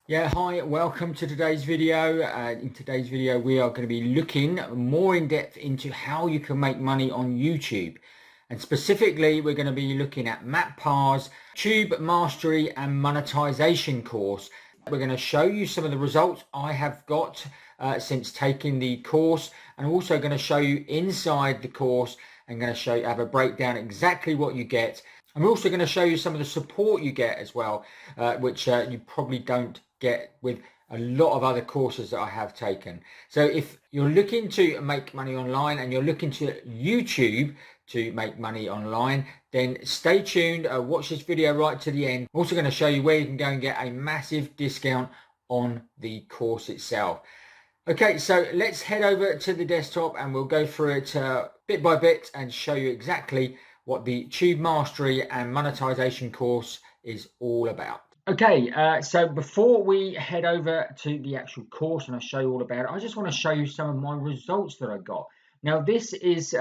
Yeah, hi, welcome to today's video. In today's video, we are going to be looking more in depth into how you can make money on YouTube. And specifically, we're going to be looking at Matt Parr's Tube Mastery and Monetization course. We're going to show you some of the results I have got since taking the course. And I'm also going to show you inside the course. I'm going to have a breakdown exactly what you get. I'm also going to show you some of the support you get as well, which you probably don't get with a lot of other courses that I have taken. So if you're looking to make money online and you're looking to YouTube to make money online, then stay tuned, watch this video right to the end. I'm also going to show you where you can go and get a massive discount on the course itself. Okay, so let's head over to the desktop and we'll go through it bit by bit and show you exactly what the Tube Mastery and Monetization course is all about. Okay, so before we head over to the actual course and I show you all about it, I just want to show you some of my results that I got. Now, this is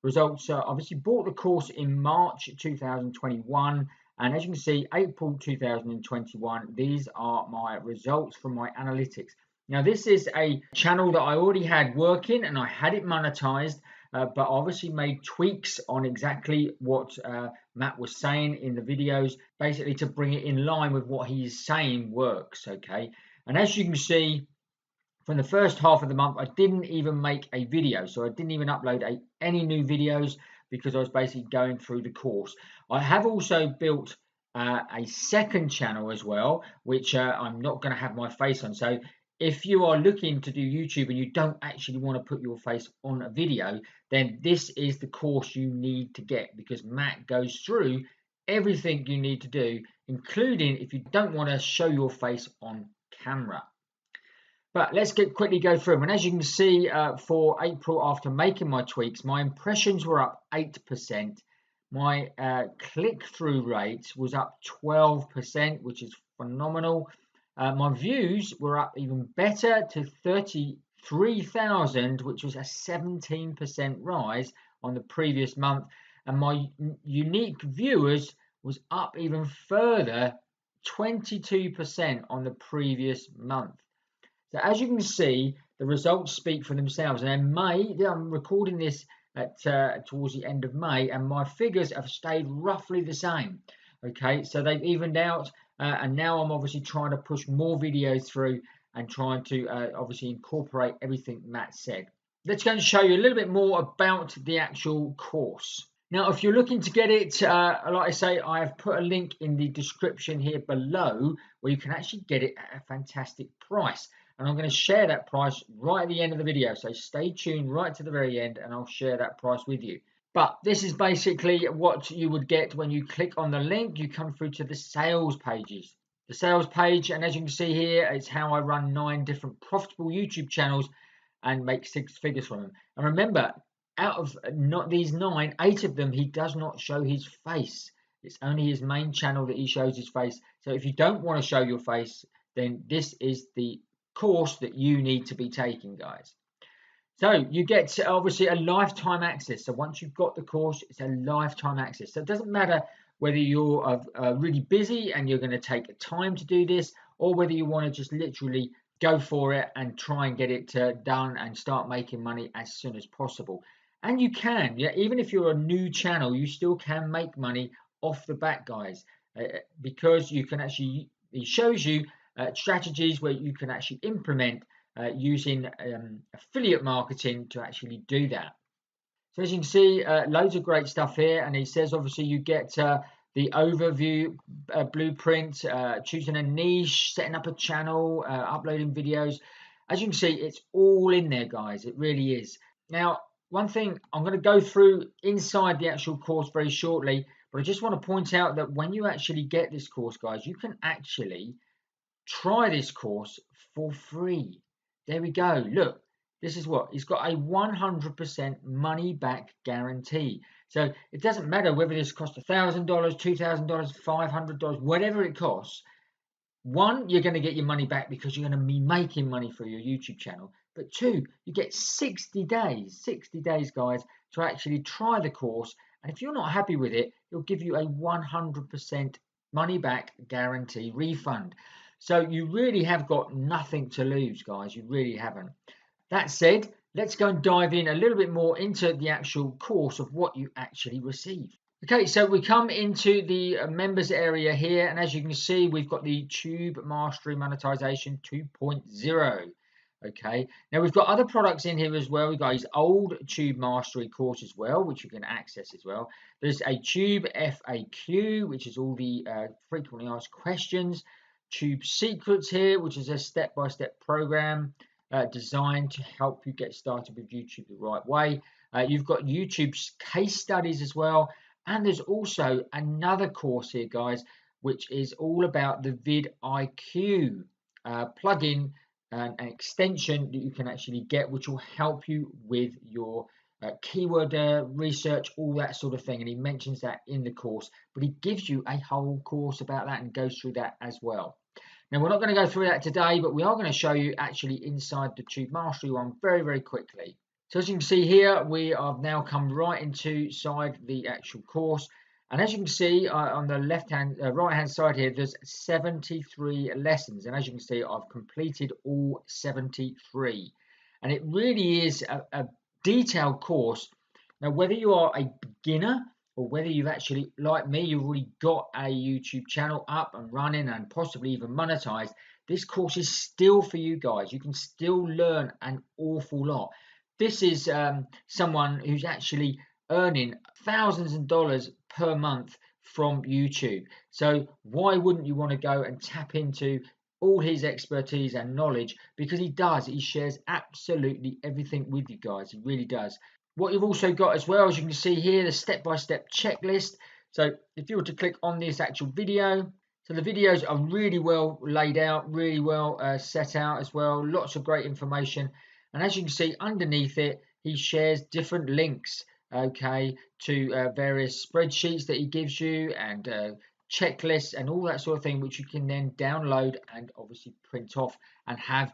results. Obviously, bought the course in March 2021, and as you can see, April 2021. These are my results from my analytics. Now, this is a channel that I already had working, and I had it monetized. But obviously made tweaks on exactly what Matt was saying in the videos, basically to bring it in line with what he's saying works, okay? And as you can see, from the first half of the month, I didn't even make a video. So I didn't even upload any new videos because I was basically going through the course. I have also built a second channel as well, which I'm not going to have my face on. So if you are looking to do YouTube and you don't actually want to put your face on a video, then this is the course you need to get, because Matt goes through everything you need to do, including if you don't want to show your face on camera. But let's quickly go through them. And as you can see, for April, after making my tweaks, my impressions were up 8%. My click-through rate was up 12%, which is phenomenal. My views were up even better to 33,000, which was a 17% rise on the previous month. And my unique viewers was up even further, 22% on the previous month. So as you can see, the results speak for themselves. And in May, I'm recording this at towards the end of May, and my figures have stayed roughly the same. Okay, so they've evened out. And now I'm obviously trying to push more videos through and trying to obviously incorporate everything Matt said. Let's go and show you a little bit more about the actual course. Now, if you're looking to get it, like I say, I have put a link in the description here below where you can actually get it at a fantastic price. And I'm going to share that price right at the end of the video. So stay tuned right to the very end and I'll share that price with you. But this is basically what you would get when you click on the link. You come through to the sales pages. The sales page, and as you can see here, it's how I run 9 different profitable YouTube channels and make 6 figures from them. And remember, out of not these 9, 8 of them, he does not show his face. It's only his main channel that he shows his face. So if you don't want to show your face, then this is the course that you need to be taking, guys. So you get obviously a lifetime access. So once you've got the course, it's a lifetime access. So it doesn't matter whether you're really busy and you're going to take time to do this, or whether you want to just literally go for it and try and get it done and start making money as soon as possible. And you can, yeah, even if you're a new channel, you still can make money off the bat, guys, because you can actually, it shows you strategies where you can actually implement using affiliate marketing to actually do that. So as you can see, loads of great stuff here, and he says obviously you get the overview blueprint, choosing a niche, setting up a channel, uploading videos. As you can see, it's all in there, guys. It really is. Now, one thing I'm going to go through inside the actual course very shortly, but I just want to point out that when you actually get this course, guys, you can actually try this course for free. There we go. Look, this is what he's got, a 100% money back guarantee. So it doesn't matter whether this costs $1,000, $2,000, $500, whatever it costs. One, you're going to get your money back because you're going to be making money for your YouTube channel. But 2, you get 60 days, guys, to actually try the course. And if you're not happy with it, it'll give you a 100% money back guarantee refund. So you really have got nothing to lose, guys. You really haven't. That said, let's go and dive in a little bit more into the actual course of what you actually receive. Okay, so we come into the members area here, and as you can see, we've got the Tube Mastery Monetization 2.0. Okay, now we've got other products in here as well. We've got his old Tube Mastery course as well, which you can access as well. There's a Tube FAQ, which is all the frequently asked questions. Tube Secrets here, which is a step-by-step program designed to help you get started with YouTube the right way. You've got YouTube's case studies as well. And there's also another course here, guys, which is all about the vidIQ plugin, an extension that you can actually get, which will help you with your keyword research, all that sort of thing. And he mentions that in the course, but he gives you a whole course about that and goes through that as well. Now, we're not going to go through that today, but we are going to show you actually inside the Tube Mastery one very, very quickly. So as you can see here, we have now come right inside the actual course. And as you can see on the right-hand side here, there's 73 lessons. And as you can see, I've completed all 73. And it really is a detailed course. Now, whether you are a beginner or whether you've actually, like me, you've already got a YouTube channel up and running and possibly even monetized, this course is still for you guys. You can still learn an awful lot. This is someone who's actually earning thousands of dollars per month from YouTube. So why wouldn't you want to go and tap into all his expertise and knowledge? Because he does. He shares absolutely everything with you guys. He really does. What you've also got as well, as you can see here, the step-by-step checklist. So if you were to click on this actual video, so the videos are really well laid out, really well set out as well. Lots of great information. And as you can see underneath it, he shares different links, okay, to various spreadsheets that he gives you and checklists and all that sort of thing, which you can then download and obviously print off and have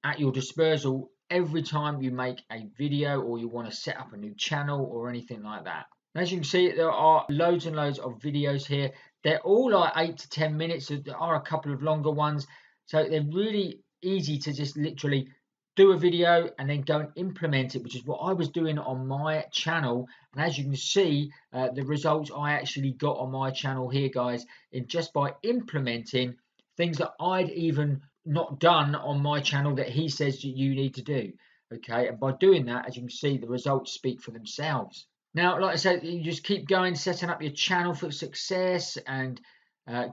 at your disposal every time you make a video or you want to set up a new channel or anything like that. And as you can see, there are loads and loads of videos here. They're all like 8 to 10 minutes. So there are a couple of longer ones. So they're really easy to just literally do a video and then go and implement it, which is what I was doing on my channel. And as you can see, the results I actually got on my channel here, guys, in just by implementing things that I'd even not done on my channel that he says that you need to do. Okay, and by doing that, as you can see, the results speak for themselves. Now, like I said, you just keep going, setting up your channel for success and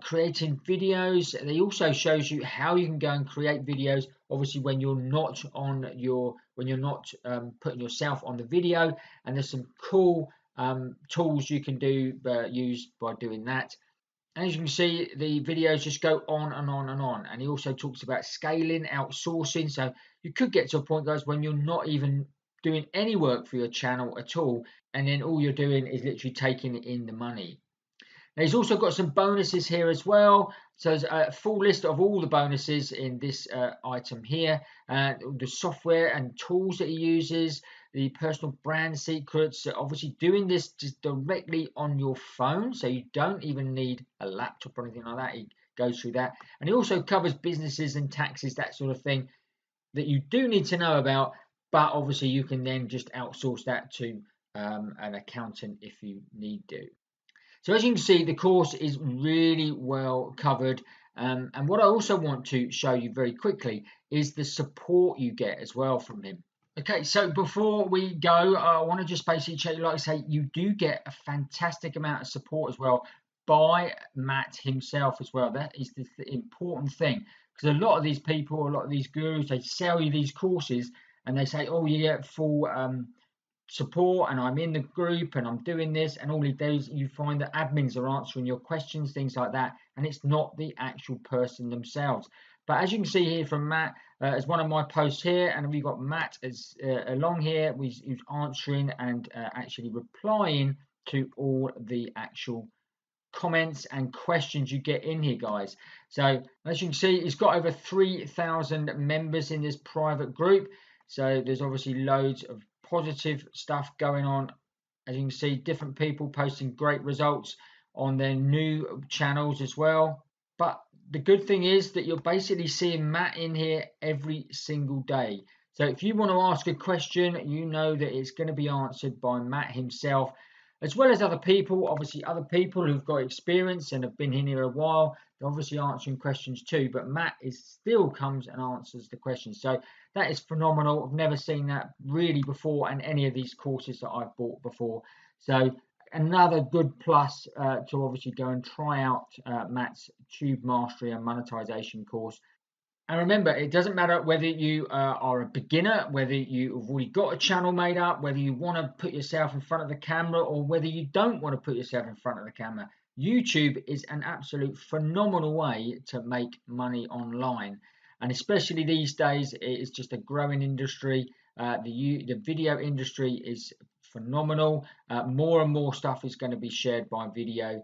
creating videos. They also shows you how you can go and create videos. Obviously, when you're not putting yourself on the video, and there's some cool tools you can use by doing that. And as you can see, the videos just go on and on and on. And he also talks about scaling, outsourcing. So you could get to a point, guys, when you're not even doing any work for your channel at all, and then all you're doing is literally taking in the money. Now, he's also got some bonuses here as well. So there's a full list of all the bonuses in this item here. The software and tools that he uses, the personal brand secrets, obviously doing this just directly on your phone. So you don't even need a laptop or anything like that. He goes through that. And he also covers businesses and taxes, that sort of thing that you do need to know about. But obviously you can then just outsource that to an accountant if you need to. So as you can see, the course is really well covered. And what I also want to show you very quickly is the support you get as well from him. Okay, so before we go, I want to just basically check, like I say, you do get a fantastic amount of support as well by Matt himself as well. That is the important thing, because a lot of these people, a lot of these gurus, they sell you these courses and they say, oh, you get full support and I'm in the group and I'm doing this, and all of those, you find that admins are answering your questions, things like that, and it's not the actual person themselves. But as you can see here from Matt, as one of my posts here, and we've got Matt as along here, who's answering and actually replying to all the actual comments and questions you get in here, guys. So as you can see, it's got over 3,000 members in this private group. So there's obviously loads of positive stuff going on. As you can see, different people posting great results on their new channels as well. But the good thing is that you're basically seeing Matt in here every single day. So if you want to ask a question, you know that it's going to be answered by Matt himself, as well as other people. Obviously, other people who've got experience and have been in here a while, they're obviously answering questions too. But Matt still comes and answers the questions. So that is phenomenal. I've never seen that really before in any of these courses that I've bought before. So another good plus to obviously go and try out Matt's Tube Mastery and Monetization course. And remember, it doesn't matter whether you are a beginner, whether you've already got a channel made up, whether you want to put yourself in front of the camera, or whether you don't want to put yourself in front of the camera. YouTube is an absolute phenomenal way to make money online. And especially these days, it is just a growing industry. The video industry is phenomenal. More and more stuff is going to be shared by video.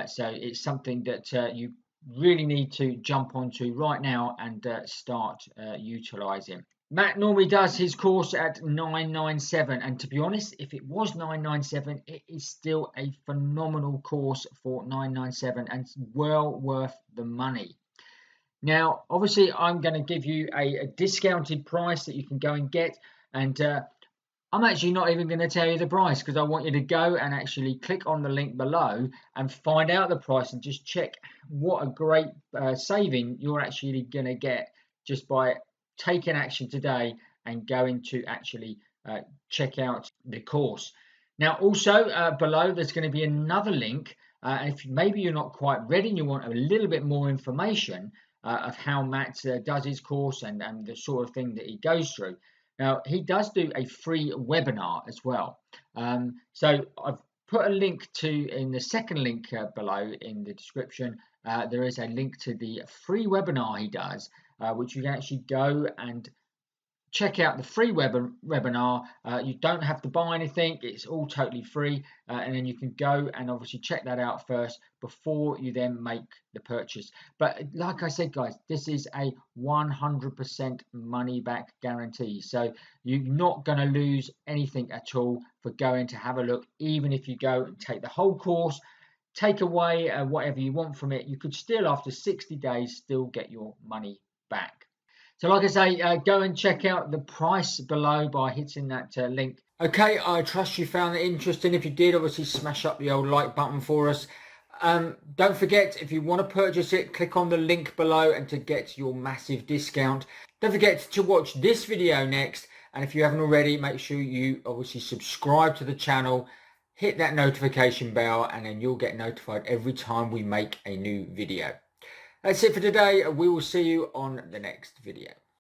So it's something that you really need to jump onto right now and start utilizing. Matt normally does his course at $997, and to be honest, if it was $997, it is still a phenomenal course for $997 and it's well worth the money. Now, obviously, I'm going to give you a discounted price that you can go and get, and I'm actually not even going to tell you the price because I want you to go and actually click on the link below and find out the price and just check what a great saving you're actually going to get just by taking action today and going to actually check out the course. Now, also below, there's going to be another link. If maybe you're not quite ready and you want a little bit more information of how Matt does his course and the sort of thing that he goes through. Now, he does do a free webinar as well. So I've put a link in the second link below in the description. There is a link to the free webinar he does, which you can actually go and check out the free webinar. You don't have to buy anything. It's all totally free. And then you can go and obviously check that out first before you then make the purchase. But like I said, guys, this is a 100% money back guarantee. So you're not going to lose anything at all for going to have a look. Even if you go and take the whole course, take away whatever you want from it, you could still, after 60 days, still get your money back. So like I say, go and check out the price below by hitting that link. Okay, I trust you found it interesting. If you did, obviously smash up the old like button for us. Don't forget, if you want to purchase it, click on the link below and to get your massive discount. Don't forget to watch this video next. And if you haven't already, make sure you obviously subscribe to the channel, hit that notification bell, and then you'll get notified every time we make a new video. That's it for today. We will see you on the next video.